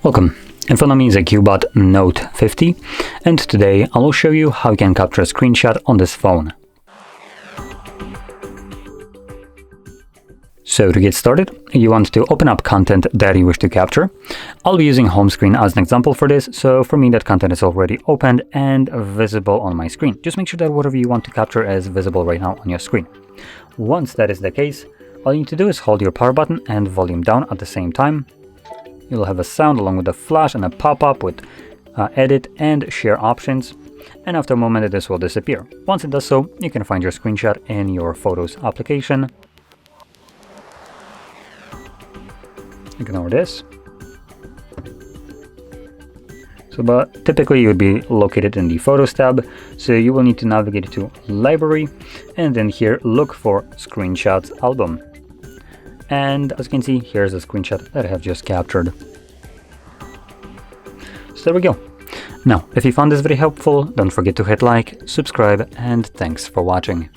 Welcome. In front of me is a CUBOT Note 50, and today I will show you how you can capture a screenshot on this phone. So to get started, you want to open up content that you wish to capture. I'll be using home screen as an example for this, so for me that content is already opened and visible on my screen. Just make sure that whatever you want to capture is visible right now on your screen. Once that is the case, all you need to do is hold your power button and volume down at the same time. You'll have a sound along with a flash and a pop-up with edit and share options, and after a moment this will disappear. Once it does so, you can find your screenshot in your Photos application. Ignore this. But typically you would be located in the Photos tab, so you will need to navigate to Library, and then here look for Screenshots album. And as you can see, here's a screenshot that I have just captured. So there we go. Now, if you found this very helpful, don't forget to hit like, subscribe, and thanks for watching.